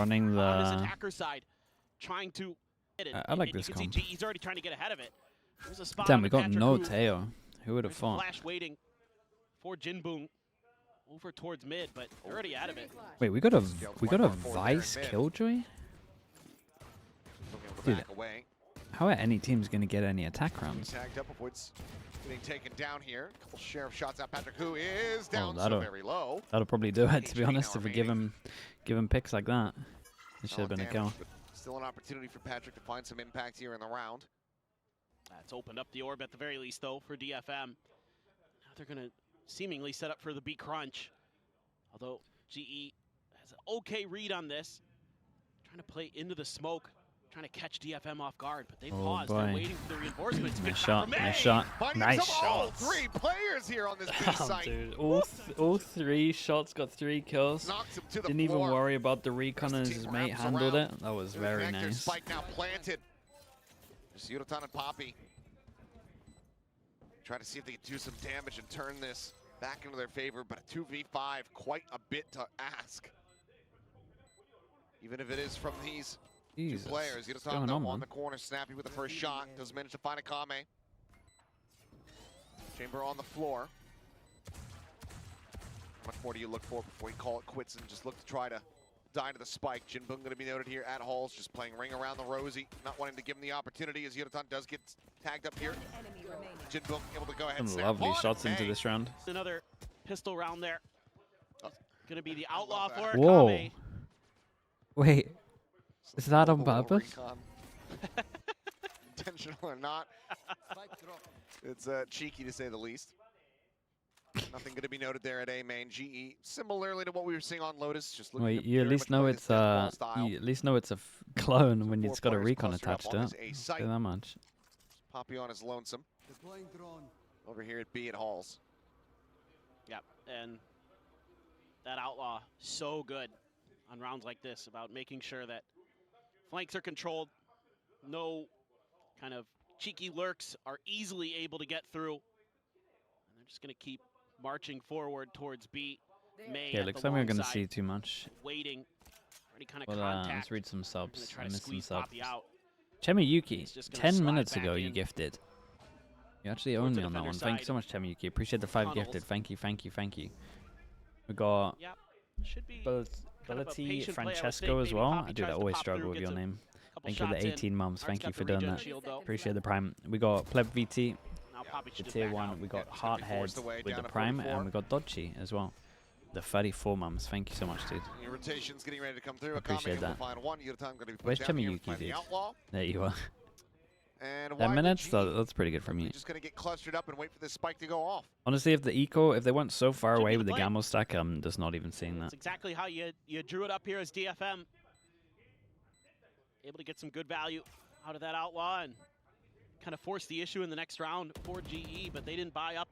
Running the on his attacker side, trying to. I like this comp. He's already trying to get ahead of it. There's a spot Damn, on we got Patrick no who- Teo. Who would have thought? Flash waiting for Jinboong over towards mid, but they're already out of it. Wait, we got a Vice Killjoy? Dude, how are any teams gonna get any attack rounds? Tagged up, avoids getting taken down here. Couple sheriff shots at Patrick, who is down that'll- so very low. That'll probably do it, to be honest, if we give him picks like that. It should have Solid been a damage, kill. but still an opportunity for Patrick to find some impact here in the round. That's opened up the orb at the very least, though, for DFM. Now they're going to seemingly set up for the B crunch. Although GE has an okay read on this. Trying to play into the smoke, trying to catch DFM off guard, but they've paused. Boy. They're waiting for the reinforcements. Nice shot, nice shot. Finding Nice some all shots. three players here on this B Damn, site. dude. All three shots got 3 kills. Knocks him to the Didn't even floor. worry about the recon As as the his team mate wraps handled around. it. That was The very connector nice. Spike now planted. There's Yudotan and Poppy. Try to see if they can do some damage and turn this back into their favor, but a 2v5, quite a bit to ask. Even if it is from these Jesus. two players. What's Yudotan going now on, on man? the corner, snappy with the first shot. Doesn't manage to find a Kame. Chamber on the floor. How much more do you look for before you call it quits and just look to try to die to the spike? Jinboong going to be noted here at Halls, just playing ring around the Rosie, not wanting to give him the opportunity as Yudotan does get tagged up here. Jinboong able to go ahead and Some snap lovely on shots into May. this round. Another pistol round there. Oh. Going to be the I love outlaw that. for Whoa. Kame. Wait, is that on Little purpose? recon. Intentional or not. It's cheeky to say the least. Nothing going to be noted there at A main. GE, similarly to what we were seeing on Lotus, just looking Wait, to you at very least much know play it's this deathball style. you at least know it's a clone when Four it's got a players recon clustered up attached on to it. this A Say site. that much. Poppy on his lonesome. Over here at B at Halls. Yep, and that outlaw so good on rounds like this about making sure that flanks are controlled, no kind of cheeky lurks are easily able to get through. And they're just going to keep marching forward towards B. May Yeah, at looks the like we're long gonna side, see too much. waiting for any kind of Well, contact. let's read some Gonna subs. try I to missed some squeeze subs. Poppy out. Chemiyuki, He's just gonna 10 slide minutes back ago you in. gifted. You actually Towards owned the me on that defender one. Thank you side. so much, Chemiyuki. Appreciate the 5 Tunnels. gifted. Thank you, thank you, thank you. We got Yep, should be kind of a Ability patient play, I would Francesco think. as Maybe well. Poppy I do tries that to always pop struggle through, with gets your a name. couple Thank you for the shots in. 18 months. Art's Thank you got for the doing regen that. shield, though. Appreciate the prime. We got Pleb VT, Now Poppy the should just tier back 1. out. We Yeah, got just gonna be Hearthead forced away with down the at prime, 44. and we got Dodgy as well. The 34 mums. Thank you so much, dude. Your rotation's getting ready to come through. Appreciate Akame will that. find one. Yudotan going to be put Where's down here Chemiyuki, by the dude? outlaw. There you are. And 10 why would minutes? GE That's pretty good from you. just going to get clustered up and wait for this spike to go off. Honestly, if they went so far Should be away the with the play. Gamble stack, I'm just not even seeing that. That's exactly how you drew it up here as DFM. Able to get some good value out of that outlaw and kind of force the issue in the next round for GE, but they didn't buy up.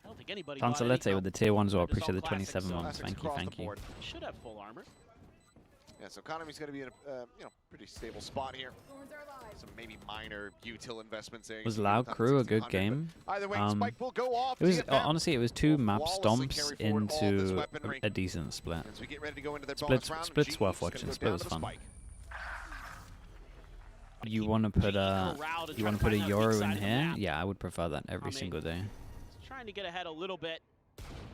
I don't think anybody bought any. Tansalete with the tier 1 as well. They're just Appreciate the all classics, 27 so months. Classics Thank you, across thank the you. board. They should have full armor. Yeah, so Konami's going to be in a pretty stable spot here. Some maybe minor util investments there. Was You see Loud Yudotan at Crew a good 1600, game? but either way, Um, spike will go off. It was DFM honestly it was 2 map flawlessly stomps carry forward all this into weaponry. a decent split. As we get ready to go into their bonus Splits, round, splits GE worth just gonna watching. go Split down was to the fun. spike. You want to put GE a corralled and you trying want to put a find that weak Euro side in of the here? map. Yeah, I would prefer that every Kame. single day. Trying to get ahead a little bit.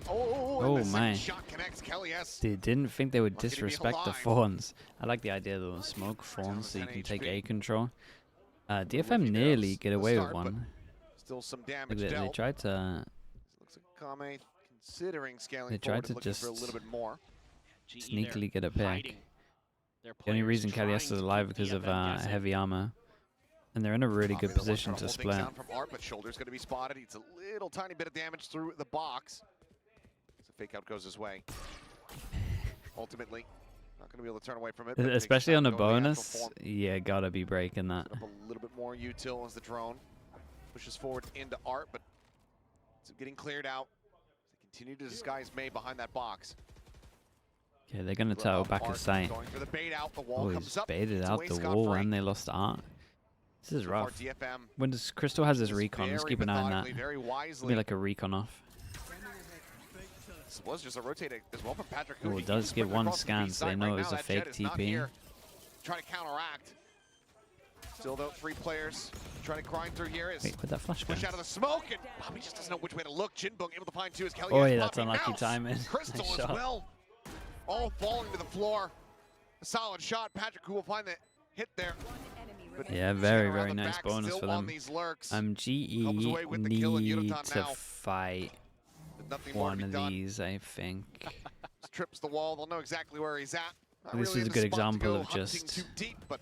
Oh, Oh, and the my. second shot connects. Kelly S. They didn't think they would Lucky to be disrespect the alive. fawns. I like the idea of the smoke fawns so you 10 can take HP. A control. Lucky DFM to nearly us get to away with start, but one. Still some Like, damage They dealt. tried to Looks like Kame considering scaling They forward tried to and looking for a just little bit more. GE sneakily there get a pick. hiding their The only players, reason trying KDS to is keep alive because of DFM guessing. heavy armor. And they're in a really Kame, good the one position trying to hold things split. down from Art, but shoulder's going to be spotted. It's a little tiny bit of damage through the box. So fake out goes his way. Ultimately, not going to be able to turn away from it. but it takes Especially time on to a go to the actual bonus, form. yeah, gotta be breaking that. Set up a little bit more util as the drone pushes forward into Art, but it's getting cleared out. They continue to disguise May behind that box. Okay, they're gonna tell back Art a sight. going for the bait out. The wall Oh, comes he's up. baited gets out away the scot wall free. and they lost art. This is So far, rough. DFM When does Crystal has his is recon? Let's very keep an eye on that. methodically, very Give wisely me like a recon off. This was just a rotate as well from Patrick. Oh, it does get one scan, so they know it was a fake TP. Trying to counteract. Still though, 3 players trying to grind through here. Wait, where'd that flash go? Push out of the smoke, and Bobby just doesn't know which way to look. Jinbung able to find 2 as Kelly. Oh, yeah, that's unlucky timing. Crystal Nice as shot. well. All falling to the floor. A solid shot. Patrick who will find the hit there. Yeah, very, very nice bonus for them. GE Comes away with the kill, and need Yudotan to now. fight Nothing more to one be of done. these, I think. Trips the wall. They'll know exactly where he's at. Not This really is in a the good spot to example go of hunting just. too deep, but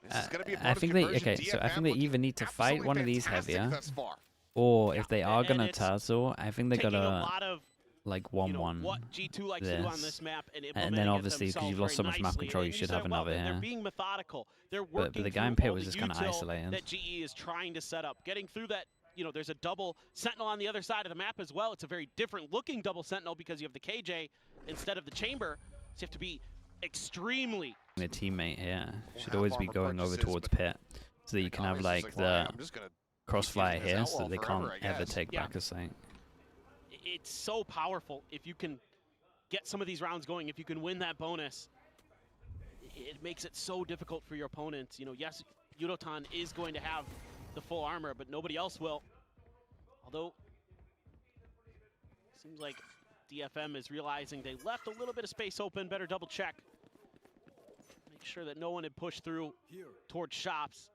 this is gonna be a I bonus think they conversion. so I think they DFM either need to fight absolutely one of these fantastic heavier, thus far. or Yeah, if they are and gonna it's tussle, I think they taking a gotta lot of like you know, 1-1 what G2 likes to do on this this. map and And implementing then it obviously, because themselves you've lost so very much map nicely. control, you And should said have well, another They're here. being methodical. They're But working the guy in through pit all was the just kind of util isolated. that GE is trying to set up. Getting through that, you know, there's a double sentinel on the other side of the map as well. It's a very different looking double sentinel because you have the KJ instead of the chamber. So you have to be extremely The teammate here We'll should have always be armor going over purchases, towards but pit, so that you can have Obviously, like it's well, the I'm just gonna crossfire keep using here, this so that outlaw they can't forever, I ever guess. take Yeah. back a site. it's so powerful if you can get some of these rounds going. If you can win that bonus, it makes it so difficult for your opponents. You know, yes, Yudotan is going to have the full armor, but nobody else will. Although, seems like DFM is realizing they left a little bit of space open. Better double check. Make sure that no one had pushed through towards shops.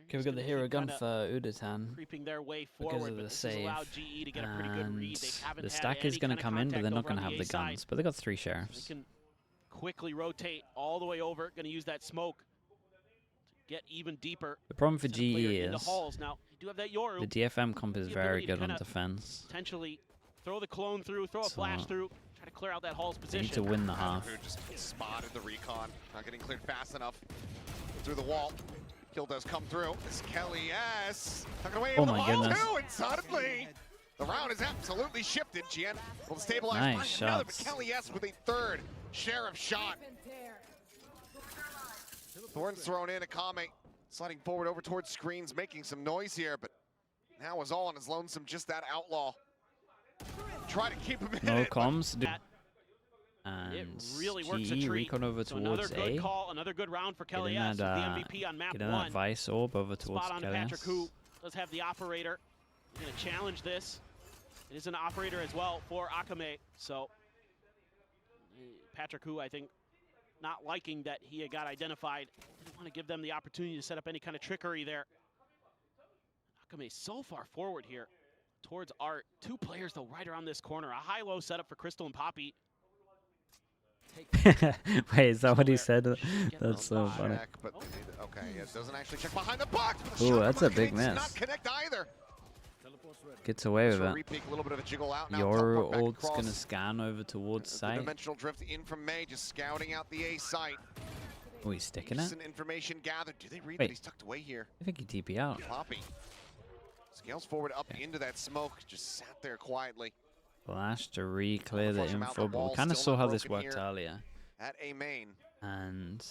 Okay, we got the hero gun for Udatan. Creeping their way because forward, of but the this has save. allowed GE to get a pretty good read. They haven't The had stack is any going to kind of come in, but they're contact not going to over on have the A side. guns. But they got 3 They sheriffs. can quickly rotate all the way over. Going to use that smoke to get even deeper. The problem for Send a player GE into is halls. Now, you do have that Yoru. the DFM comp is The very ability to good on kinda defense. Potentially throw the clone through, throw a So, flash through, try to clear out that Hall's They need to position. win the half. Who just spotted the recon, not getting cleared fast enough through the wall. Kill does come through. It's Kelly S. Tucking away Oh into the my wall goodness. too, and suddenly the round is absolutely shifted. Gien will stabilize Nice find another, but shots. Kelly S with a 3rd sheriff shot. Thorn's thrown in, Akame sliding forward over towards screens, making some noise here, but now is all on his lonesome, just that outlaw. Try to keep him in No it, but comms. It And really works a GE treat. recon over So another towards good A. call, another good round for Kelly Getting S. that, with the MVP on map getting that 1. Vice orb over towards Spot on to Kelly Patrick, S. who does have the operator. He's going to challenge this. It is an operator as well for Akame. So Patrick, who I think not liking that he had got identified, didn't want to give them the opportunity to set up any kind of trickery there. Akame so far forward here towards Art. 2 players though right around this corner. A high-low setup for Crystal and Poppy. Wait, is that what he said? Get That's the so lock. funny. check, but okay, it doesn't actually check behind the box. But the Ooh, shot that's from a big Akame does miss. Not connect either. Gets away with So it. repeat, a little bit of a jiggle out now. Your teleport back ult's across. gonna scan over towards The site. dimensional drift in from May, just scouting out the A site. Oh, he's sticking it? Decent information gathered. Do they read Wait. that he's tucked away here? I think he TP out. Poppy scales forward up into that smoke, just sat there quietly Flash to re-clear the Flush him out info, the but we wall, kind of still saw not how this broken worked here. earlier. at A main. And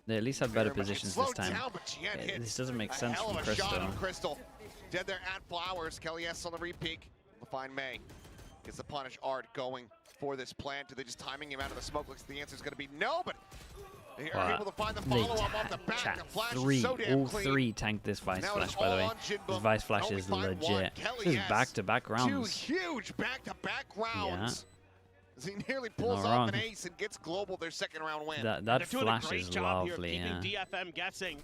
they at least had better Very much- it positions this slowed time. down, but Gien Yeah, hits this doesn't make a sense hell from of a shot Crystal. on Crystal. Dead there at Flowers. Kelly S on the repeat. We'll find May. Gets the punish Art going for this plant. Are they just timing him out of the smoke? Looks the answer is going to be no, but they are Well, able to find the They follow-up off the back. chat The flash three, is so damn all clean. 3 tanked this Vice Now Flash, it's by the all way. on Jinbum. This Vice Flash Only is find one. legit. Kelly This is S. back-to-back Two rounds. huge back-to-back rounds. As he nearly pulls Not off an wrong. ace and gets global their 2nd round win. That They're doing a flash great is job here of lovely, keeping yeah. DFM guessing.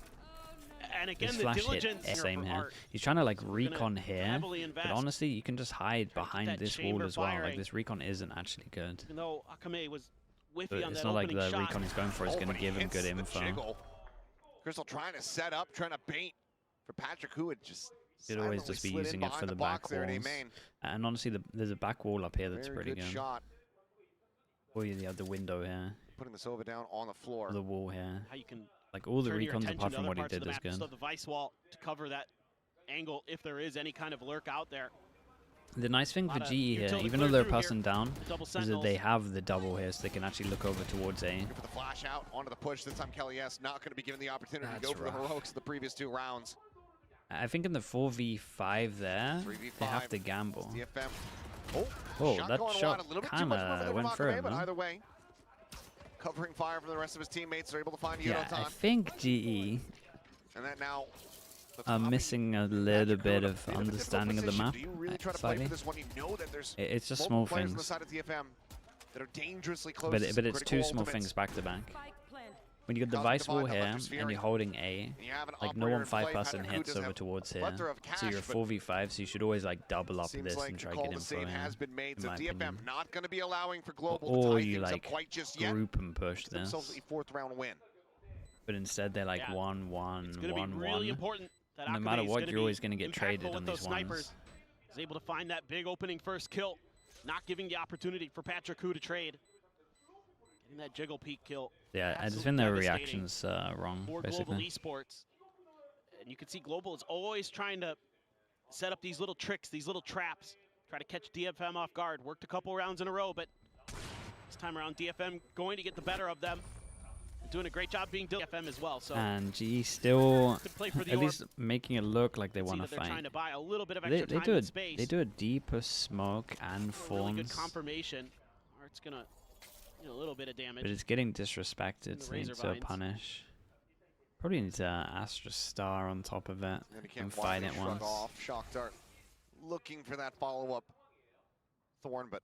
And again, This the flash hit diligence here same from here. Art. He's trying to like gonna recon here, heavily but invest. honestly, you can just hide Try to get behind that this wall chamber as well. Like firing. this recon isn't actually good. Even though Akame was whiffy But on it's that not like opening the shot. recon he's going for is going to but he give him hits good the info. jiggle. Crystal trying to set up, trying to bait for Patrick, who would just He'd always silently just be slid in using it for behind the box back there at A walls. main. And honestly, there's a back wall up here that's Very pretty good good. shot. Or you have the window here, Putting the Sova down on the floor. or the wall here. How you can Like all the turn your recons attention apart to from other what he parts of did the is map. good. Still the Vice wall to cover that angle if there is any kind of lurk out there. The nice thing for Lot of GE here, utility even clear though they're through here. passing down, Double is that sentinels. they have the double here, so they can actually look over towards A. Looking for the flash out onto the push. This time Kelly S not going to be given the opportunity to That's go for the rough. heroics of the previous 2 rounds. I think in the 4v5 there, 3v5. they have to gamble. DFM Oh, shot that going wide, shot a little bit too much kinda movement went from for Akame, him, but huh? either way, covering fire from the rest of his teammates, are able to find Yeah, I Yodotan. think GE And that now are missing a little bit of difficult understanding of the position. map. Do you really try to play Slightly. for this one? You know that there's It's just multiple small players on the things, side of DFM that are dangerously close but to it's some two critical small ultimates. things back to back. Spike planted. When you got the Causing vice wall divide, here Electric and Fury. you're holding A, And you have an like no operator one in play. 5-person Patrick hits does over have towards a here, plethora of so you're cash, but 4v5, so you should always like double up seems this like and the try to call get to info save here, has been made, in so my DFM opinion. not going to be allowing for Global Or to tie you things up like quite just yet. group and push Give this, themselves a 4th round win. but instead they're like Yeah. 1-1, It's going to be 1-1. really important that No Akame matter is what, gonna you're be always going to get impactful traded with on those these snipers. ones. Is able to find that big opening first kill, not giving the opportunity for Patrick to trade. Getting that jiggle peek kill. Yeah, I just Absolutely think their devastating reaction's wrong, for Global basically. Esports. And you can see Global is always trying to set up these little tricks, these little traps, try to catch DFM off guard. Worked a couple rounds in a row, but this time around DFM going to get the better of them. Doing a great job being DFM as well. So And GE still could play for the at orb. least making it look like they See want to that they're trying fight. to buy a little bit of They, extra they time do and a space. they do a deeper smoke and A really good fawns, confirmation. Art's gonna do a little bit of damage. but it's getting disrespected, the so they need Razor to Vines. punish. Probably needs a Astra Star on top of it And he and can't fight quietly it shrug once. off. Shock Dart looking for that follow-up Thorn, but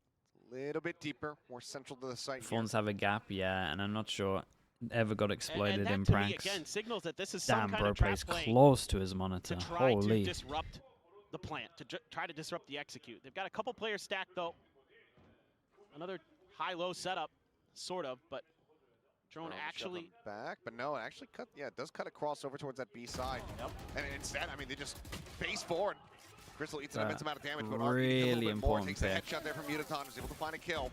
a little bit deeper, more central to the site here. Fawns have a gap, yeah, and I'm not sure ever got exploited and that in to me, pranks. again, signals that this is some Damn, kind bro of trap plays play close to his monitor. to try to Holy. disrupt the plant, to try to disrupt the execute. They've got a couple players stacked, though. Another high-low setup, sort of, but drone Shove actually... him back, but no, it actually cut. Yeah, it does cut across over towards that B side. Yep. And instead, I mean, they just face forward. Crystal eats an immense amount of damage, but really a little bit more. important Takes the pick. headshot there from Yodotan, is able to find a kill.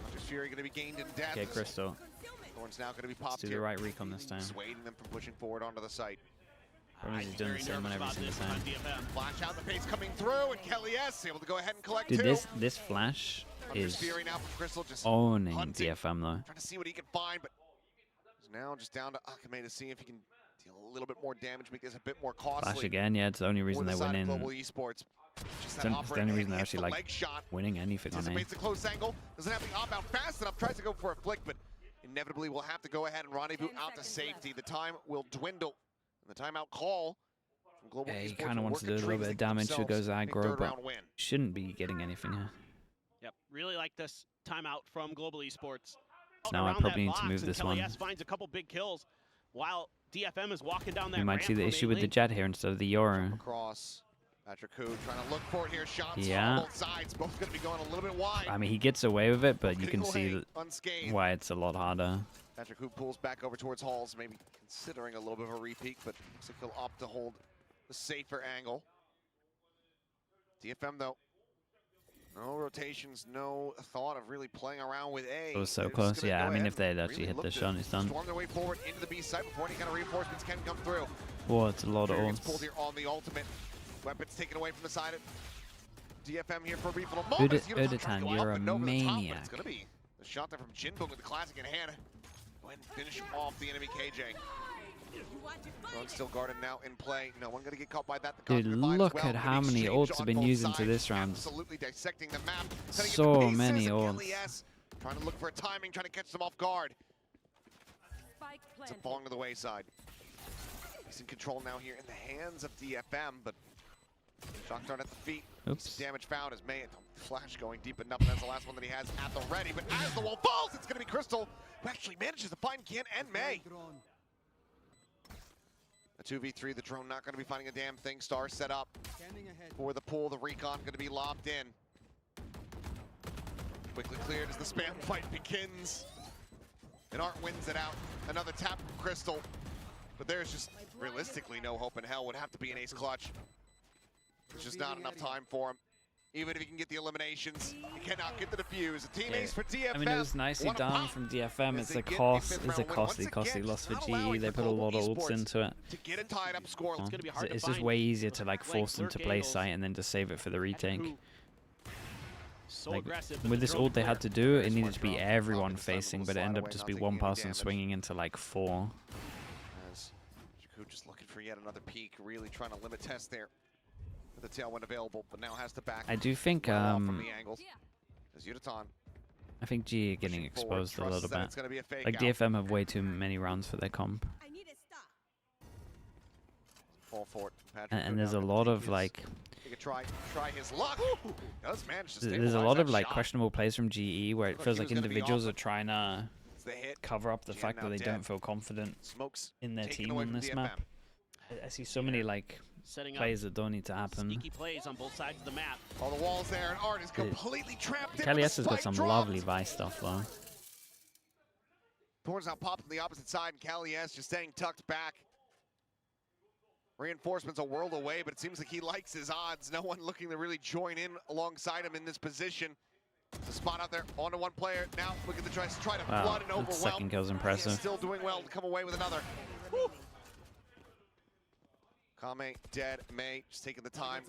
Hunter's Fury going to be gained in death. Okay, Crystal. Thorn's now going to be Let's popped do here. the right recon this time. Dissuading them from pushing forward onto the site. Problem is he's doing the Very same on nervous every about single this time. on DFM. Flash out the face coming through, and Kelly S able to go ahead and collect Dude, two. this flash Hunter's is Fury now from Crystal, just owning hunting. DFM though. trying to see what he can find, but he's now just down to Akame to see if he can deal a little bit more damage, make this a bit more costly. Flash again, yeah, it's the only reason for the they're side of winning. Global Esports. Just that It's the operator only reason they're hits actually the like leg shot. winning anything on A. Anticipates the close angle, doesn't have the op out fast enough, tries to go for a flick, but inevitably will have to go ahead and rendezvous 10 out to seconds safety. left. The time will dwindle, and the timeout call from Global Yeah, he Esports kind of will wants to work do a a little treat bit as of they get damage to goes themselves a aggro, third but round win. shouldn't be getting anything here. Yep, really like this timeout from Global Esports. Now I Around probably that need to box, move and this Kelly one. S finds a couple big kills while DFM is walking down that We might ramp see the from issue with the A-Link. Jet here instead of the Yoru. Across. Patrick Hu trying to look for it here. Shots Yeah. on both sides. Both going to be going a little bit wide. I mean, he gets away with it, but you Getting can see away unscathed. why it's a lot harder. Patrick Hu pulls back over towards Halls, maybe considering a little bit of a repeat, but looks like he'll opt to hold the safer angle. DFM though, no rotations, no thought of really playing around with A. It was so They're just close, gonna yeah. go I mean, ahead if they'd and actually really hit look the to shot, it's done. storm their way forward into the B site before any kind of reinforcements can come through. Oh, it's a lot of Fury gets pulled ults. here on the ultimate. Weapons taken away from the side of DFM here for a brief little moment. Uditan, you're a maniac. It's going to be the shot there from Jinbong with the classic in hand. Go ahead and finish off the enemy KJ. Run still guarded now in play. No one going to get caught by that. The Dude, Cosmic Divide as look well. at how An many exchange ults have on been both used into sides. this round. Absolutely dissecting the map. So Cutting into many pieces, and ults. Kelly S trying to look for a timing, trying to catch them off guard. Spike It's a planted. falling to the wayside. He's in control now here in the hands of DFM, but shock dart at the feet. Oops. Some damage found as May flash going deep enough, and that's the last one that he has at the ready. But as the wall falls, it's going to be Crystal who actually manages to find Kian and May. A 2v3, the drone not going to be finding a damn thing. Star set up for the pull. The recon going to be lobbed in. Quickly cleared as the spam fight begins. And Art wins it out. Another tap from Crystal. But there's just realistically no hope in hell. Would have to be an ace clutch. There's just not enough time for him. Even if he can get the eliminations, he cannot get the defuse. A team ace for DFM. I mean, it was nicely What a done pop from DFM. as It's they a get the cost. fifth It's a round win. costly, Once costly again, loss for not GE. allowing They for put a lot of Global ults Esports into it. to get a tied up score. It's gonna be hard to It's just find way easier to those like flank force them to lurk play angles. site and then to save it for the retake. Who- So Like, aggressive, but with the this drone ult they clear. had to do, it There's needed one to be drone. everyone Falcon side facing, will but it slide ended away, up just not be taking one any person damage. swinging into like 4. As Jakku just looking for yet another peek, really trying to limit test there. with the tailwind available, but now has to back. I do think well off from the angles. As Yudotan I think G are getting pushing forward, exposed a trusts little that bit. it's gonna be a fake Like out. DFM have way too many rounds for their comp, I need a stop. Fall for it. Patrick and go there's a down. lot He of is- like He could try his luck. Does manage to there's a stabilize lot that of like shot. questionable plays from GE where it Look, feels he like was gonna be individuals off. are trying to It's the hit. cover up the Jin fact now that they dead. don't feel confident Smokes in their taken team away on from this DFM. map. I see so many like Setting up plays that don't need to happen. sneaky plays on both sides of the map. All the walls there, and Art is completely trapped in. Kelly with S the has got spike some dropped. lovely Vice stuff though. Thorns now popped on the opposite side, and Kelly S just staying tucked back. Reinforcements a world away, but it seems like he likes his odds. No one looking to really join in alongside him in this position. The spot out there, onto one player. Now look at the try to Wow, flood and that overwhelm. second kill's He is impressive. still doing well to come away with another. Woo. Kame dead. May just taking the time,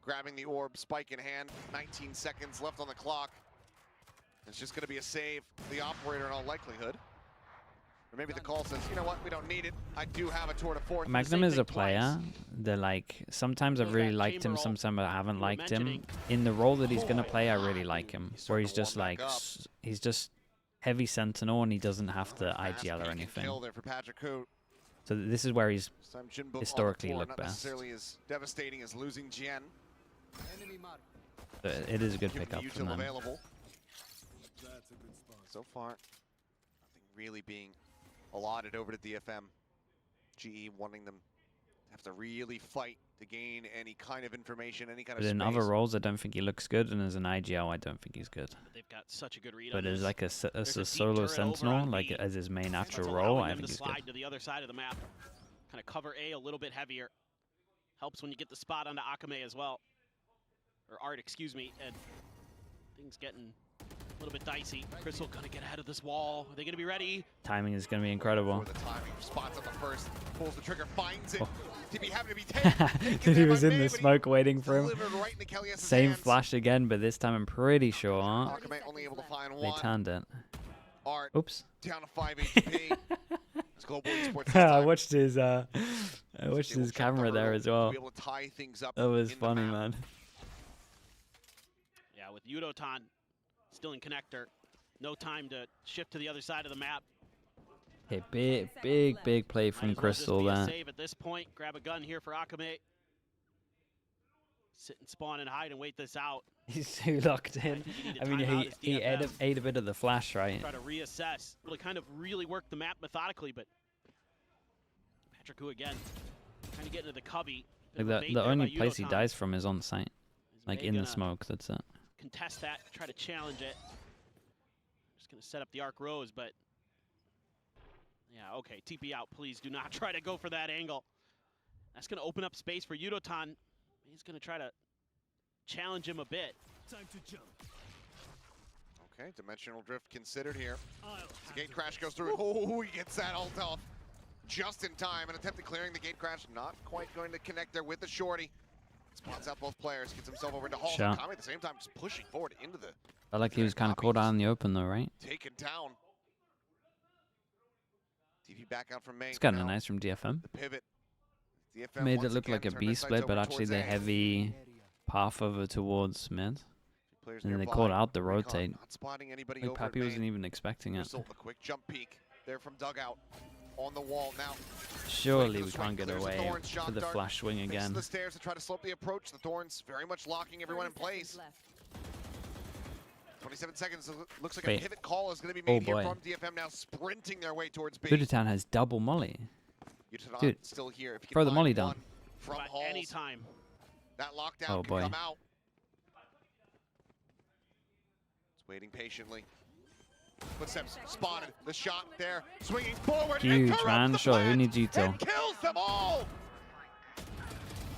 grabbing the orb, spike in hand. 19 seconds left on the clock. It's just going to be a save for the operator in all likelihood. Or maybe the call says, you know what, we don't need it. I do have a tour de force. Magnum is a player that like sometimes I've really liked him, sometimes I haven't liked him. In the role that he's gonna play, I really like him. Where he's just like he's just heavy sentinel and he doesn't have to IGL or anything. Kill there for Patrick, who So this is where he's this time Jinbuk on the historically floor, looked not best. necessarily as devastating as losing Jian. it is a good Given the pickup from util them. available. So far, nothing really being allotted over to DFM. GE wanting them to have to really fight to gain any kind of information, any kind of But in space. other roles, I don't think he looks good, and as an IGL, I don't think he's good. But they've got such a good read But on as this. like a There's a deep solo turret over sentinel, on like B. as his main That's actual role, allowing I him think to he's slide good. to the other side of the map. Kind of cover A a little bit heavier. Helps when you get the spot onto Akame as well. Or Art, excuse me. And things getting a little bit dicey. Crystal gonna get ahead of this wall. Are they gonna be ready? Timing is going to be incredible. For the timing, spots up the first, pulls the trigger, finds it. Oh. To be having to be taken He there was by in May, the but he smoke waiting for him. delivered right into Kelly S's Same hands. flash again, but this time I'm pretty sure Akame only able to find they one. turned it. Art Oops. down to 5 HP. It's Global Esports this I time. watched his Able his to check camera the there hurdle, as to well. be able to tie things up That was in the funny, map. man. Yeah, with Yudotan still in connector. No time to shift to the other side of the map. Okay, big play Might from as well just Crystal be a there. save at this point. Grab a gun here for Akame. Sit and spawn and hide and wait this out. He's too locked in. think you need a I mean, timeout as he DFM. ate a bit of the flash, right? Try to reassess. Well, kind of really work the map methodically, but Patrick, who again, trying to get into the cubby. Bit Like of a bait the there only by place he Yudotan. dies from is on site, Is like May in the gonna smoke. That's it. Contest that, try to challenge it. Just gonna set up the arc rose, but yeah, okay. TP out, please. Do not try to go for that angle. That's gonna open up space for Yudotan. He's gonna try to challenge him a bit. Time to jump. Okay, dimensional drift considered here. The gate crash goes through. Oh, he gets that ult off just in time. An attempt at clearing the gate crash, not quite going to connect there with the shorty. Spots out both players, gets himself over to Hall. Shot. Kame at the same time, just pushing forward into the Felt like he was kind of caught out in the open though, right? taken down. TV back out from May. It's kind of now. nice from DFM. The pivot. DFM Made once it look again like a turned B their sights split, but over actually towards the A. heavy path over towards mid. Players And then they nearby. called out the Recon rotate. Not spotting anybody Like over Pappy at wasn't main. even expecting it. Crystal, a quick jump peek there from dugout on the wall now. Surely the we swing, can't get clears the away Thorns, shot for the dart, flash swing Takes again. the stairs to try to slope the approach. The Thorns very much locking everyone in 30 place. seconds left. 27 seconds. Looks like Wait. a pivot call is going to be Oh, made here boy. from DFM now, sprinting their way towards B. Budotan has double molly. Yudotan Dude, still here. If you can throw the find molly one down. From But Halls, anytime. that lockdown Oh, can boy. come out. It's waiting patiently. Footsteps spotted. The shot there, swinging forward. Huge, interrupts man. the Sure, who plant needs util? and kills them all.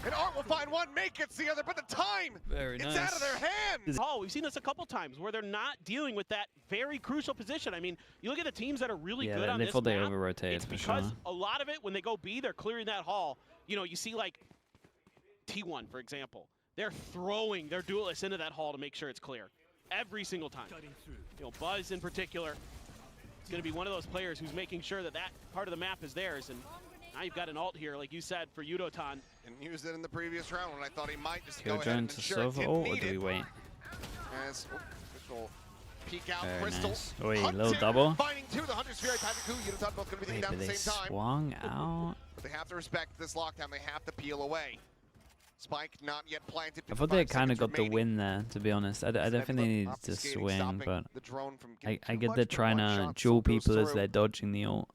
And Art will find one, May gets the other, but the time, Very it's out of their hands. Oh, we've seen this a couple times where they're not dealing with that very crucial position. I mean, you look at the teams that are really Yeah, good on they this thought they map, over-rotated it's for because sure. a lot of it, when they go B, they're clearing that hall. You know, you see like T1, for example. They're throwing their duelists into that hall to make sure it's clear. Every single time. Cutting through. You know, Buzz in particular is going to be one of those players who's making sure that that part of the map is theirs. And Now you've got an ult here, like you said, for Yudotan. And used it in the previous round when I thought he might just Kill go ahead and to ensure it Silver didn't ult, or need do we it. wait? As Crystal peek out, Very Crystal. nice. Wait, Hunting, little double. Finding two, the Hunter's Fury, Patrick Yudotan both going to be taken Wait, down but at the they same time. swung out. But they have to respect this lockdown. They have to peel away. Spike not yet planted. I thought they 55 kind of seconds got the remaining. win there, to be honest. I don't think they needed to Obfuscating, swing, stopping but the drone from I getting too get much, they're but trying one to shot duel still goes people as through. they're dodging the ult.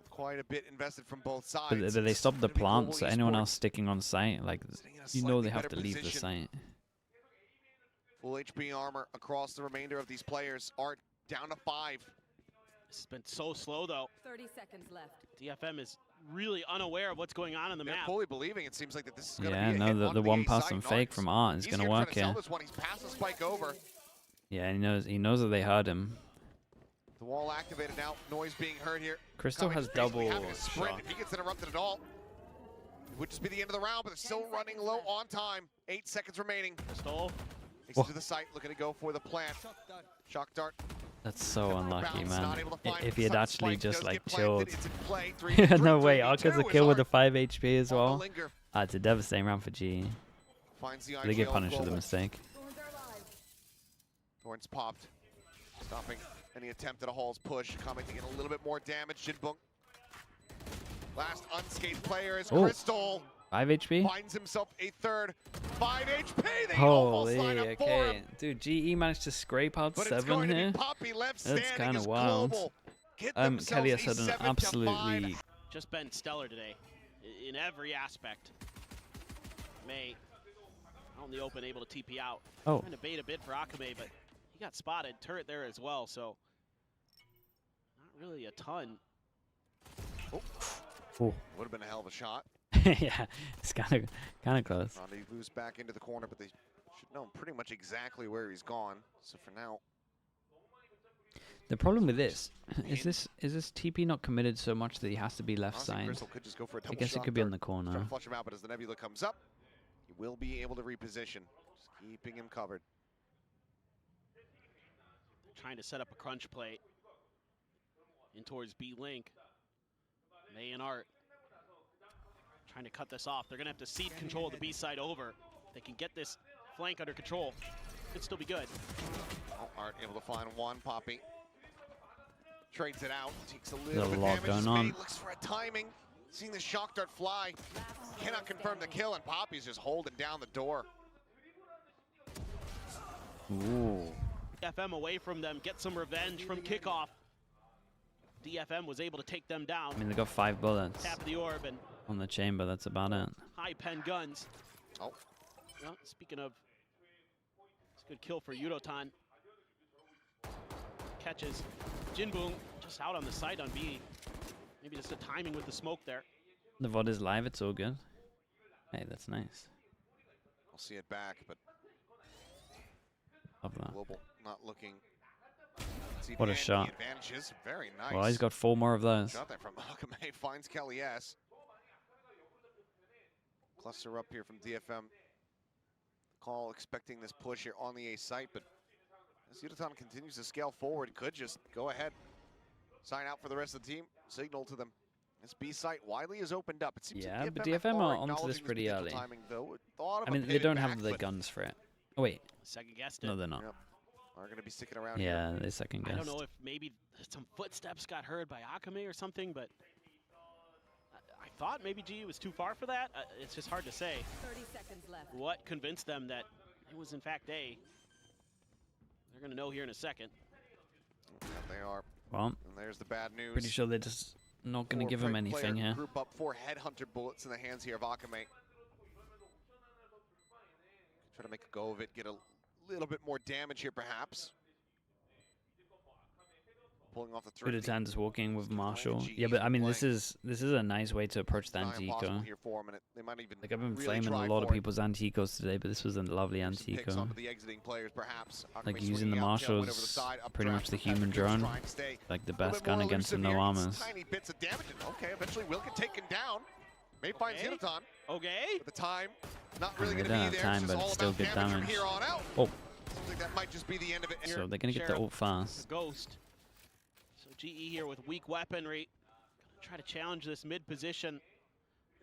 Quite a bit invested from both sides. But they stopped the It's gonna be plant, so global anyone esports else sticking on site, like, sitting in a you know slightly they have better to leave the position. site. Full HP armor across the remainder of these players. Art down to 5. This has been so slow, though. 30 seconds left. DFM is really unaware of what's going on in the They're map. fully believing it seems like that this is going to Yeah, be a no, hit the onto one A pass side, on and fake from Art is he's gonna here trying work to sell here. this one. He's passed the spike over. Yeah, he knows that they heard him. The wall activated now. Noise being heard here. Crystal has Basically double having a sprint. shot. If he gets interrupted at all, it would just be the end of the round, but they're still running low on time. 8 seconds remaining. Crystal. Takes it to the site, looking to go for the plant. Shock dart. That's so unlucky, Bounce, man. not able to find If he had some actually spike, just does like get planted, chilled. it's in play. Yeah, no 3v3, way. Art gets a 3v2 kill is with the Art 5 HP as on the well. linger. It's a devastating round for G. Finds the They get IGL punished for the global. mistake. Thorns popped, stopping any attempt at a Hall's push. Coming to get a little bit more damage. Jinbung. Last unscathed player is Oh. Crystal. 5 HP? Finds himself a third. 5 HP. They almost Holy, line up for okay. him. Dude, GE managed to scrape out But it's 7 going to here. be Poppy left That's standing kinda as wild. Global get themselves Kelly a has had an 7-5. absolutely... Just been stellar today in every aspect. May out in the open, able to TP out. Oh. Trying to bait a bit for Akame, but he got spotted. Turret there as well, so not really a ton. Oh, Oh. would have been a hell of a shot. Yeah, it's kind of close. Rendezvous back into the corner, but they should know pretty much exactly where he's gone. So for now, The problem with this is this TP not committed so much that he has to be left honestly, side. Crystal could just go for a I double guess it shot could be on dart. the Trying corner. to flush him out, but as the Nebula comes up, he will be able to reposition. Just keeping him covered. Trying to set up a crunch play in towards B Link. May and Art trying to cut this off. They're going to have to cede control of the B side over. They can get this flank under control. Could still be good. Oh, Art able to find one. Poppy trades it out. Takes a There's little a bit lot damage. going As on. May looks for a timing. Seeing the shock dart fly. Cannot confirm the kill, and Poppy's just holding down the door. Ooh. DFM away from them, get some revenge from kickoff. DFM was able to take them down. I mean, they got 5 bullets Tap the orb and on the chamber. That's about it. high pen guns. Oh, Well, speaking of, it's a good kill for Yudotan. Catches Jinbung just out on the side on B. Maybe just the timing with the smoke there. The VOD is live. It's all good. Hey, that's nice. I'll see it back, but Love that. Global not looking. See What a the shot. advantages. Very nice. Well, he's got 4 more of those. Shot there from Akame. Finds Kelly S. Cluster up here from DFM. Call expecting this push here on the A site, but as Yudotan continues to scale forward, could just go ahead. Sign out for the rest of the team. Signal to them. This B site widely is opened up. It seems Yeah, like but DFM DFM are are onto this acknowledging pretty potential early. Timing, though. Thought of I a mean, they pivot don't back, have the but guns for it. Oh, wait. Second guessed No, it. they're not. Yep. Are going to be sticking around Yeah, here. they second I don't guessed. know if maybe some footsteps got heard by Akame or something, but I thought maybe G was too far for that. It's just hard to say. 30 seconds left. What convinced them that it was in fact A? They're going to know here in a second. Yeah, they are. Well, And there's the bad news. pretty sure they're just not going to give him anything here. Group up 4 headhunter bullets in the hands here of Akame. Try to make a go of it, get a little bit more damage here perhaps. Pulling off the 3. Yudotan just walking with Marshall. GE Yeah, but I mean, this playing. is a nice way to approach the Nigh impossible anti-eco. here for him, and they might even Like, I've been really flaming try a lot of for it. people's anti-ecos today, but this was a lovely Some picks anti-eco. onto the exiting players, perhaps. Like, Akame using swinging the out, tail went over the Marshall's side, up pretty draft much the from human Patrick Gibbs, drone. trying to stay Like, the a little best bit gun more against the elusive no here. Gets armors. Tiny bits of damage, and okay, eventually will get taken down. May find Okay. Yudotan, Okay. but the time not really They going to don't be have there. time, It's but just it's all still about good damage from damage. here on out. Oh, Seems like that might just be the end of it. so they're going to get the Sheriff. ult The fast. Ghost. So GE here with weak weaponry. Gonna try to challenge this mid position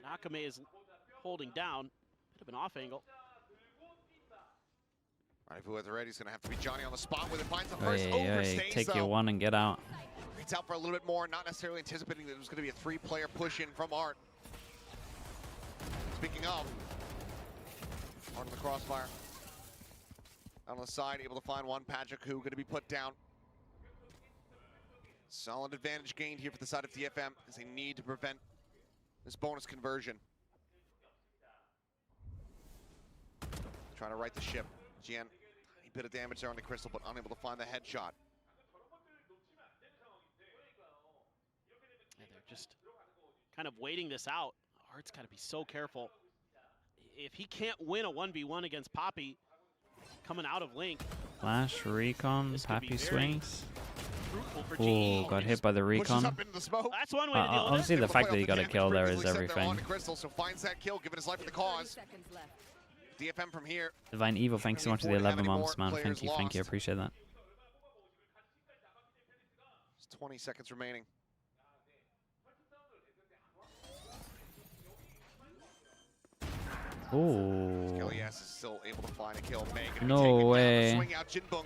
that Akame is holding down. Could have been off angle. Raifu at the ready. He's going to have to be Johnny on the spot with it. Finds the Hey, first, overstays take though. your one and get out. Reads out for a little bit more, not necessarily anticipating that it was going to be a three-player push-in from Art. Speaking of, Art on the crossfire. Out on the side, able to find one. Patrick, who going to be put down. Solid advantage gained here for the side of DFM as they need to prevent this bonus conversion. Trying to right the ship. Gian, a bit of damage there on the crystal, but unable to find the headshot. Yeah, they're just kind of waiting this out. Art's got to be so careful. If he can't win a 1v1 against Poppy coming out of Link, Flash, recon, This could be Pappy very swings. fruitful for Oh, GE. got hit by the Pushes recon. up into the smoke. That's one way to deal with Honestly, it. the Able to fact play that he off got the a damage kill there previously is set there on everything. the crystal, so finds that kill, giving his life for the cause. 30 seconds left. DFM from here. Divine Evil, thanks so much for the 11 months, man. Thank you, lost. appreciate that. There's 20 seconds remaining. Ooh. Kelly S is still able to find a kill. May gonna be No taken down. way. Swing out, Jinbung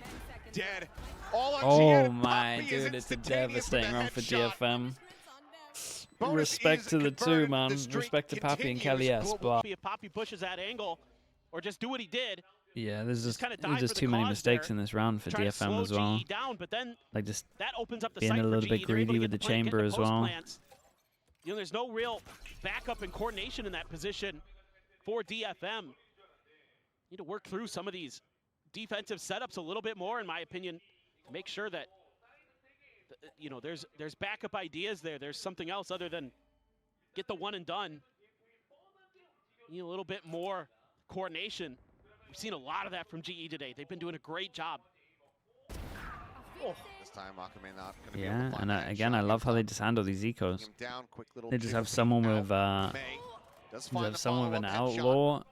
dead. All on Oh Gian. my, Poppy is dude, it's a instantaneous with devastating the run for headshot. DFM. Bonus Respect is to the two, converted. man. The streak Respect to Pappy and continues. Kelly S. But If Poppy pushes that angle, or just do what he did, yeah, there's just kinda there's died just for the too many cause mistakes there. in this round for try to DFM slow as well. GE down, but then Like just that opens up the being sight a for little GE. bit They're able greedy to with get the plant, get chamber as post well. plants. You know, there's no real backup and coordination in that position for DFM. Need to work through some of these defensive setups a little bit more, in my opinion, to make sure that you know there's backup ideas there. There's something else other than get the one and done. You need a little bit more coordination. We've seen a lot of that from GE today. They've been doing a great job. Oh. This time, Akame not going to be able yeah, to find and that again, shot. I love how they just handle these ecos. Him down, quick little They just jiggle have feed someone out. with May does they find have the someone with an follow-up headshot. outlaw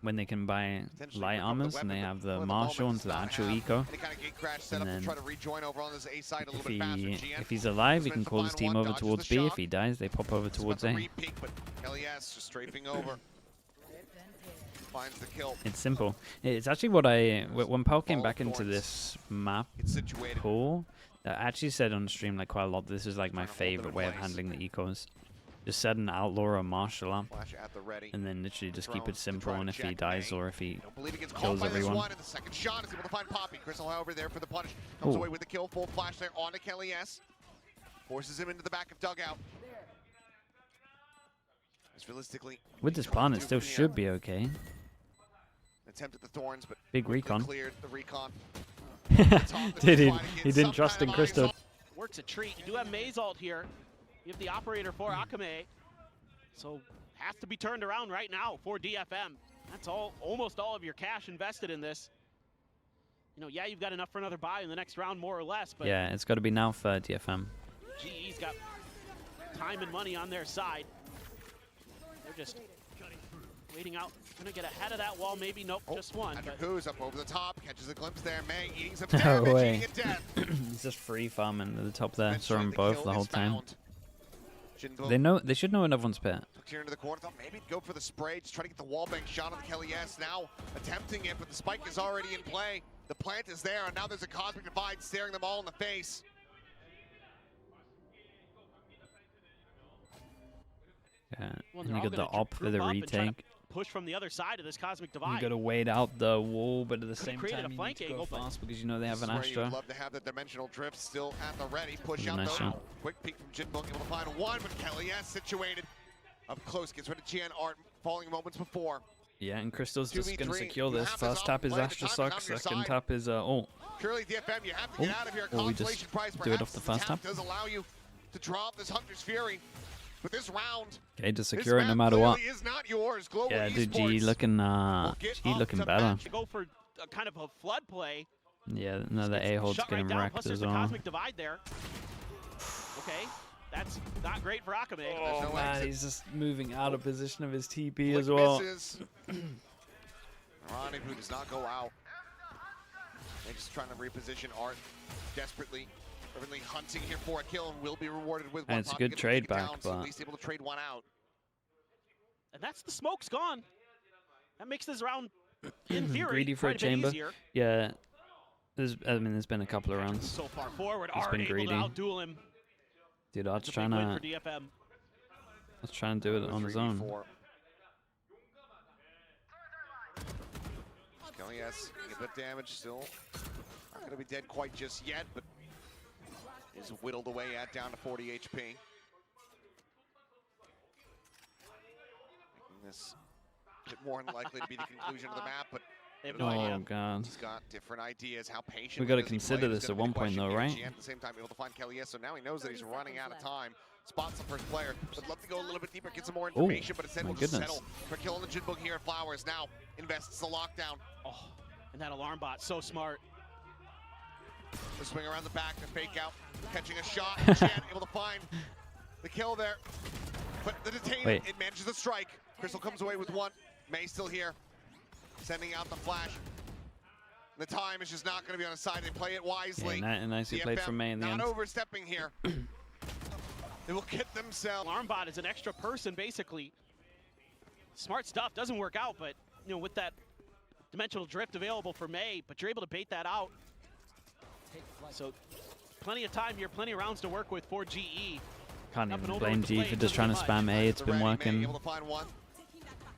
when they can buy Potentially light recover armors, and they weapon, have but the for the marshal moment into the does not actual have eco. Any kind of gate crash set And up to try then to rejoin over on this A side a little If bit faster. he GN if he's alive, he Smith can to call his find team one, over dodges towards the B. shock. If he dies, they pop over It's about towards the A. re-peek, but Kelly S just strafing over. Finds the kill. It's simple. It's actually what when Pal came All back into thorns. this map It's situated. pool, I actually said on stream like quite a lot. This is like my Trying to hold them favorite in way of place. handling the ecos. Just set an outlaw or a marshal up, Flash at the ready. and then literally just keep Drones it to simple. try And to if he check dies May. or if he Don't believe he gets kills caught by everyone. this one, and the second shot is able to find Poppy. Crystal, however, there for the punish. Comes Ooh. away with the kill. Full flash there onto Kelly S. Forces him into the back of dugout. As realistically, with this Jones plan, it Duke still in the should be okay. attempt at the thorns, but Big quickly recon. cleared the recon. Did he didn't trust in Crystal. Works a treat. You do have Maze ult here. You have the operator for Akame. So has to be turned around right now for DFM. That's almost all of your cash invested in this. You know, yeah, you've got enough for another buy in the next round, more or less, but Yeah, it's got to be now for DFM. GE's got time and money on their side. They're just waiting out. Gonna get ahead of that wall, maybe. Nope, just one. Patrick But Who's up over the top, catches a glimpse there. May eating some No damage, way. eating it death. He's just free farming at the top there. Saw Eventually, them the both kill the whole is time. found. They should know another one's pit. Took here into the corner, thought maybe go for the spray, just try to get the wall bank shot on the Kelly S. Now attempting it, but the spike is already in play. The plant is there, and now there's a cosmic divide staring them all in the face. Yeah, Well, and they're you all got the gonna op for group the up and try to retake. push from the other side of this cosmic You divide. got to wait out the wall, but at the same created a time you need flank to go angle, but fast because you know they have This an is where you would Astra. love to have the dimensional drift still at the ready. Push out Nice though. shot. Quick peek from Jinbung, able to find one, but Kelly S situated up close. Gets rid of GN Art, falling moments before. Yeah, and Crystal's just going to 2v3. secure You this. have this First up, tap is play the Astra time is on sucks, your second side. tap is ult. Surely DFM, you have to get out of here. Oh, we just Consolation prize, do it off perhaps the fast tap. does allow you to draw up this Hunter's Fury. But this round, Okay, to this secure it no map matter what. clearly is not yours. Global Yeah, dude, Esports G looking will get G up looking to better. match. To go for a kind of a flood play. Yeah, another Gets A-hold's shut getting right down. wrecked Plus there's as the well. cosmic divide there. Okay, that's not great for Akame. There's no Oh man, exit. he's just moving out of position of his TP Flick as well. misses. Rendezvous does not go out. They're just trying to reposition Art desperately. Urbanly hunting here for a kill and will be rewarded with And one. it's a Pocket good gonna trade take it down, back, so at but least able to trade one out. And that's the smoke's gone. That makes this round, in theory, greedy for a quite bit chamber. easier. Yeah, there's been a couple of rounds. So far forward, He's already been able to greedy. outduel him. Dude, I was It's a trying big win to for DFM. do it on his own. 3v4. Kelly has a bit damage still. Not gonna be dead quite just yet, but is whittled away at down to 40 HP. Making this a bit more unlikely to be the conclusion of the map, but They have no Oh idea. god. he's got different ideas. How patient We gotta does he consider play is this gonna at be the one point question though, here. right? GN at the same time able to find Kelly, so now he knows that he's running out of time. Spots the first player. Would love to go a little bit deeper, get some more information, but instead my we'll just goodness. settle for killing the Jinbug here at Flowers. Now invests the lockdown. Oh, and that alarm bot, so smart. The swing around the back, the fake out, catching a shot. Chan able to find the kill there. But the detain, Wait. it manages to strike. Crystal comes away with one. May still here, sending out the flash. The time is just not going to be on his side. They play it wisely. Yeah, nicely played DFM from May in the not end. overstepping here. They will get themselves. Alarm bot is an extra person, basically. Smart stuff, doesn't work out, but you know, with that dimensional drift available for May, but you're able to bait that out. So plenty of time here, plenty of rounds to work with for GE. Can't Up and even over blame with the G blade, for just doesn't trying to get spam much. A. It's been May working. able to find one.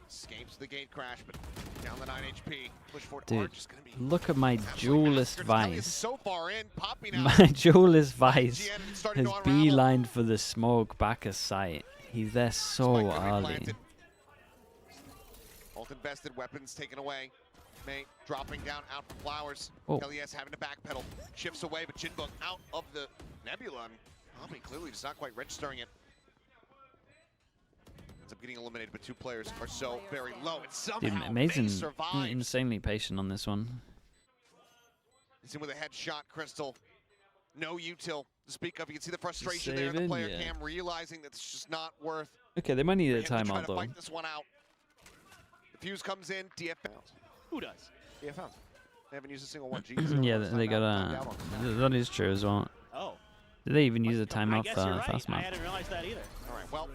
Escapes the gate crash, but down the 9 HP. Push forward. Dude, Arch is gonna be look at my duelist absolutely Kelly is Vice. so far in, popping My out. duelist Vice GN starting has to unravel. beelined for the smoke back of sight. He's there so Spike gonna be early. planted. Ult invested, weapons taken away. May dropping down out for Flowers. Oh. Kelly S having to backpedal. Shifts away, but Jinbug out of the Nebula. And Poppy clearly just not quite registering it. Ends up getting eliminated, but two players are so very low. And Dude, somehow amazing, May survives. insanely patient on this one. He's in with a headshot, Crystal. No util to speak of. You can see the frustration there in the Saving, player yeah. cam, realizing that it's just not worth Okay, they might need for a him to try timeout to though. fight this one out. The fuse comes in, DFM. Who does? DFM. They haven't used a single one. G Yeah, they got a. That is true as well. Oh. Did they even use a I timeout guess for you're right. fast I map? hadn't realized that either. All right, well,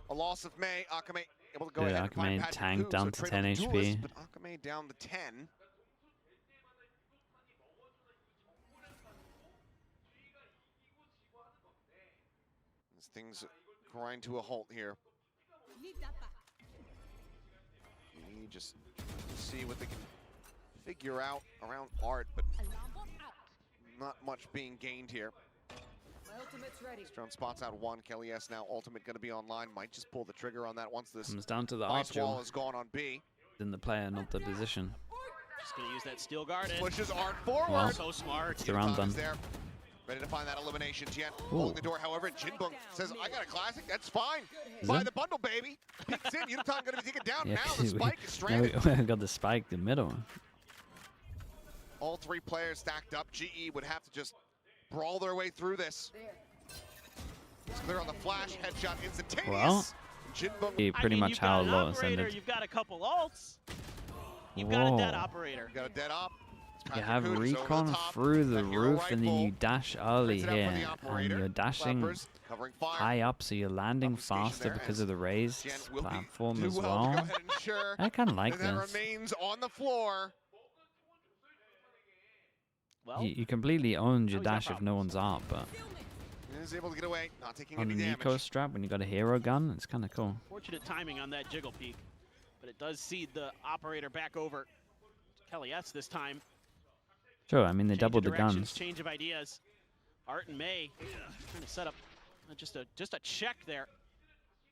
a loss of May. Akame able to go Dude, ahead and find Akame Patrick tanked Hu, down so to trade 10 on the HP. duelist, but Akame down to 10. As things grind to a halt here. You just see what they can figure out around Art, but not much being gained here. My ultimate's ready. Drone spots out one. Kelly S now ultimate going to be online. Might just pull the trigger on that once this Comes down to the ice wall option. is gone on B. Then the player, not the position. Just gonna use that steel guarded. Pushes Art forward. Well, So smart. the round Tom is done. there. Ready to find that elimination. Jen Ooh. holding the door. However, Jinbug says, I got a classic. That's fine. Is Buy it? the bundle, baby. Peeks in. Yutan going to be taken down. Yeah, now the spike is now stranded. we got the spike in the middle. All three players stacked up. GE would have to just brawl their way through this. It's clear on the flash. Headshot instantaneous. Well, Jinbug. He pretty I mean, much you've how got an Lotus operator, ended. you've got a couple ults. You've got a dead Whoa. operator. Got a dead op. It's You Patrick have Hu just over the recon top. through the That hero roof and then rifle you dash early brings it out for here. the And operator. you're dashing Clappers covering fire. high up so you're landing Obfuscation faster there because as of the raised Jen will be platform too as well to well. go ahead and ensure I kind of like that this. remains on the floor. Well, You completely owned your Now he's got dash if no one's up, but Is able to get away, not taking on any the damage. Nico strap when you got a hero gun, it's kind of cool. fortunate timing on that jiggle peak. But it does seed the operator back over to Kelly S this time. Sure, I mean they Change of doubled the directions, guns. Change of ideas. Art and May trying to set up just a check there.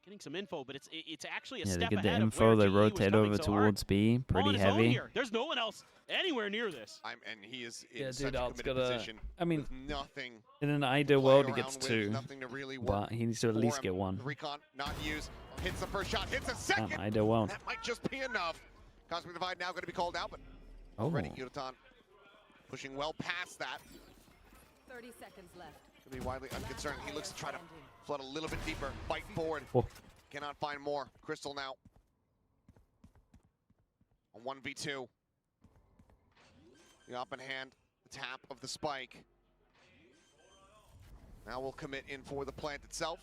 Getting some info, but it's actually a Yeah, they step get the ahead of info, where they GE was rotate coming, over so Art towards B, all pretty on his own heavy. here. There's no one else anywhere near this. And he is in Yeah, such dude, a Art's committed gotta- position. I mean, with nothing in an to ideal play world he around gets with, 2, nothing to really work but he needs to at for least him. get 1. Recon not used. Hits the first shot, hits a second. Ideal world. That might just be enough. Cosmic Divide now going to be called out, but Oh, already Yutan pushing well past that. 30 seconds left. Could be widely unconcerned. He looks to try to flood a little bit deeper, fight forward. Oh. Cannot find more. Crystal now. A 1v2. The up in hand, the tap of the spike. Now we'll commit in for the plant itself.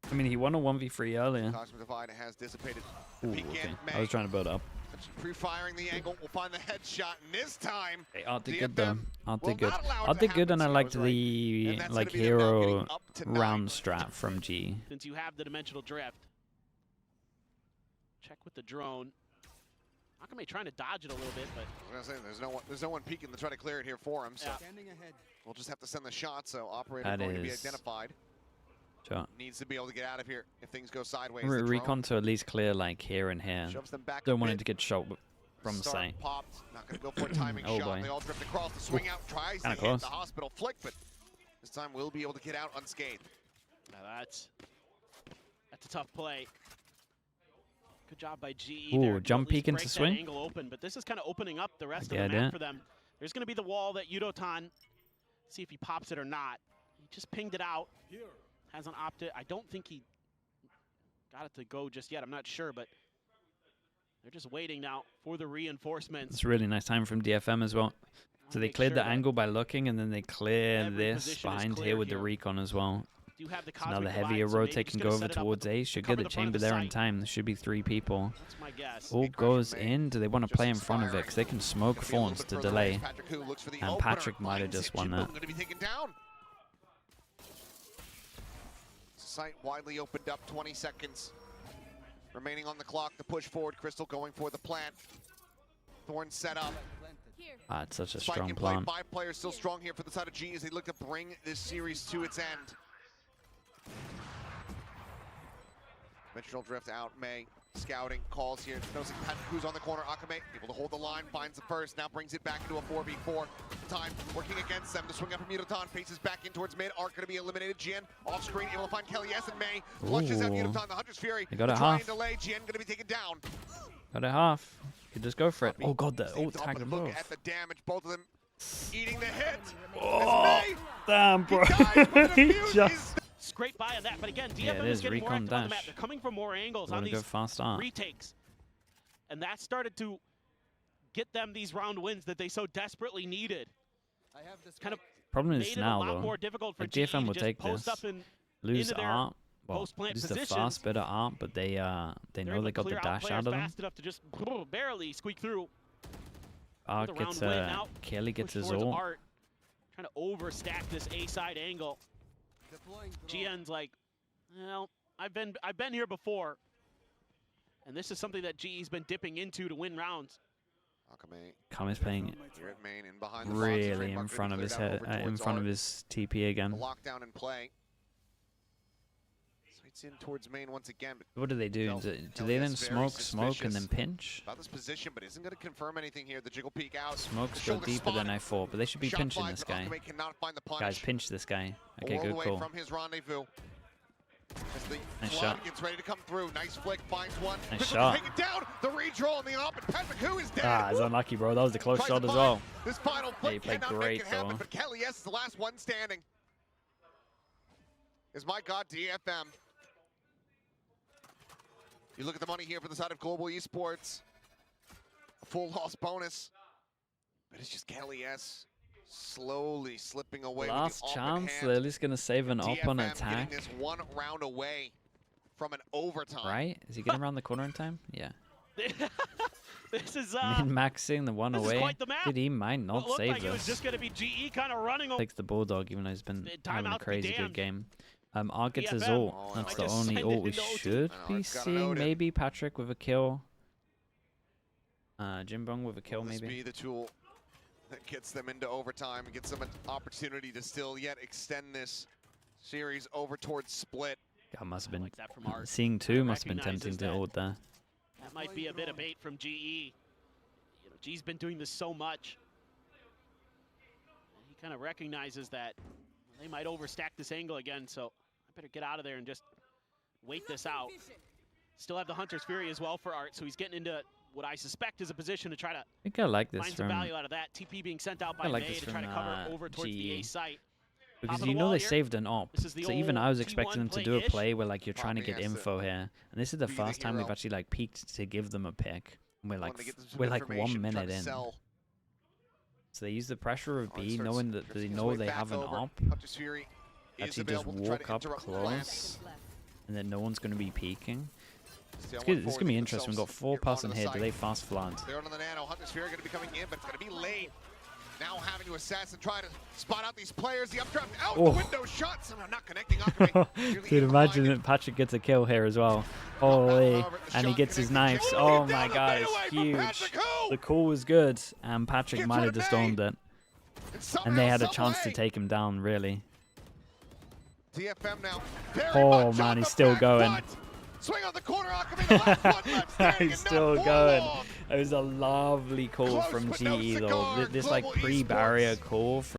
I mean, he won a 1v3 earlier. Cosmic Divide has dissipated. Ooh, Peek okay. in, I was trying to build up. Pre-firing the angle, we'll find the headshot, and this time, Hey, Art did good though. Art will did good. not allow it Art to did good, and I happen, liked Zero's right. the And that's like gonna be them now getting hero up to 9. round strat from G. Since you have the dimensional drift. Check with the drone. Akame trying to dodge it a little bit, but I was gonna say, there's no one peeking to try to clear it here for him, so yeah. we'll just have to send the shot. So operator That going to be is- identified. Sure. Needs to be able to get out of here if things go sideways. The Recon drone to at least clear like here and here. shoves them back. Don't a want bit. him to get shot from Start sight. popped. Not going to go for a timing Oh, shot. boy. They all drift across. The swing out tries to Kinda hit close. the hospital flick, but this time we'll be able to get out unscathed. Now that's a tough play. Good job by GE Ooh, there. to jump at least peek into break that swing. Angle open, but this is kind of opening up the rest Like of the the map idea. for them. There's going to be the wall that Yudotan, see if he pops it or not. He just pinged it out. Hasn't opted. I don't think he got it to go just yet. I'm not sure, but they're just waiting now for the reinforcements. It's a really nice time from DFM as well. So they Make cleared sure the that angle by looking, and then they clear every this position is behind clear here with the here. recon as well. You have the So now cosmic the divide, heavier so maybe rotate just can gonna go over set it up towards with A. Should cover get the the front chamber of the there in site. time. There should be 3 people. That's my guess. All Big pressure goes made. in. Do they want to Just play in front of it? expiring. Because they can smoke Gonna be a little Fawns bit to further delay. away. Patrick who looks for the And opener, Patrick might have finds just it. won Jinbum that. gonna be taken down. Site widely opened up, 20 seconds remaining on the clock to push forward. Crystal going for the plant. Thorn set up. Ah, it's such a Spike strong in play. plan. 5 players still strong here for the side of G as they look to bring this series to its end. Dimensional drift out, May. Scouting, calls here. Noticing Patrick who's on the corner. Akame able to hold the line, finds the first, now brings it back into a 4v4. Time working against them. The swing up from Yudotan, faces back in towards mid. Arc going to be eliminated. Jien off screen, able to find Kelly S and May. Flushes out Ooh. Yudotan, the Hunter's Fury. They got it try half. and delay. Jien going to be taken down. Got it half. You just go for it. Poppy Oh god, the saved ult up, tagged but them look both. at the damage. Both of them eating the hit. Oh, As May, damn, bro. he dies, but the He fuse just is Scrape by on that, but again, DFM Yeah, it is is. getting more Recon active on the map. dash. They're coming from more angles Want on to go these fast art. retakes. And that started to get them these round wins that they so desperately needed. Kind of Problem made is it now a lot though, more difficult for like, GE DFM to will just take post this. up and lose into their art. Well, post-plant lose the positions. fast bit of art, but they they're know able they to got the clear out dash players out of them. fast enough to just barely squeak through. Art the round gets win now. Kelly gets Push his towards ult. Art, trying to overstack this A side angle. GN's like, well, I've been here before, and this is something that GE's been dipping into to win rounds. Akame Kami's playing here at main and behind the really in front of his head, in front of his TP The again. lockdown in play. Sights in towards main once again. But What do they do? No, Do Kelly they is then very smoke, and then suspicious pinch? about this position, but isn't going to confirm anything here. The jiggle peek out. Smokes The go shoulder deeper than spotted. I thought, but they should be Shot pinching flies, this but guy. Akame cannot find the punish. Guys, pinch this guy. Okay, All the good way call. from his rendezvous. As the Nice flood shot. gets ready to come through. Nice flick, finds one. Nice Crystal shot. Take it down. The redraw on the op, and Patrick who is dead. Ah, it's unlucky, bro. That was the close Tries shot to as find well. This final Yeah, flick he played cannot great, make it happen, though. but Kelly S is the last one standing. Is my God DFM. You look at the money here for the side of Global Esports. A full loss bonus. But it's just Kelly S slowly slipping away. Last with the chance. hand. They're at least gonna save an up on DFM attack, getting this one round away from an overtime. right? Is he getting around the corner in time? Yeah. This is Min-maxing the one this is away. quite the map. Did he might what not looked save like it was this? just going to be GE kind of running over. Takes the Bulldog, even though he's been having a Timeout be crazy good damned. game. Art gets his DFM. ult. Oh, That's I the just only sent it ult we into OT. should I know, be it's got an seeing. Odin. Maybe Patrick with a kill. Jimbong with a kill, Will this maybe. be the tool that gets them into overtime and gets them an opportunity to still yet extend this series over towards split? God, must have been Like that from Art. seeing two. Must have been Recognizes tempting to that. ult there. That might be a bit of bait from GE. You know, G's been doing this so much. And he kind of recognizes that they might overstack this angle again, so I better get out of there and just wait this out. Still have the Hunter's Fury as well for Art, so he's getting into what I suspect is a position to try to I think I like this find some from value out of that. TP being sent out by I like May this to try to from, cover over towards the A GE. site. because of you the know wall they here. saved an op. This is the So even I was old expecting them to T1 do a play-ish. play where like you're trying to Poppy get has to info here, and this is the be the first time we've hero. actually like peaked to give them a pick. And we're like Wanted to get them some we're like 1 information, try minute to in. sell. So they use the pressure of Oh, he B, starts knowing that they drifting his know way they back have an over. op. Hunter's Fury is actually just available to try walk to up interrupt the plan. close, and then no one's going to be peeking. Still It's good. one This is forward going to be to interesting. We've got themselves. 4 Here, onto person the here. Do side. they fast flood? They're on the nano. Hunter Sphere going to be coming in, but it's going to be late. Now having to assess and try to spot out these players. The updraft out Oh. the window shot. Somehow not connecting. Akame Dude, imagine that Patrick gets a kill here as well. Holy. And he gets his knives. Oh my god, it's huge. The call was good, and Patrick might have disarmed it. And they had a chance to take him down, really. DFM now. Oh man, he's still going. Swing on the corner, Akame, the last one left standing, He's and still not for going. long. It was a lovely call Close from but no GE though. cigar. This like Global pre-barrier esports. call from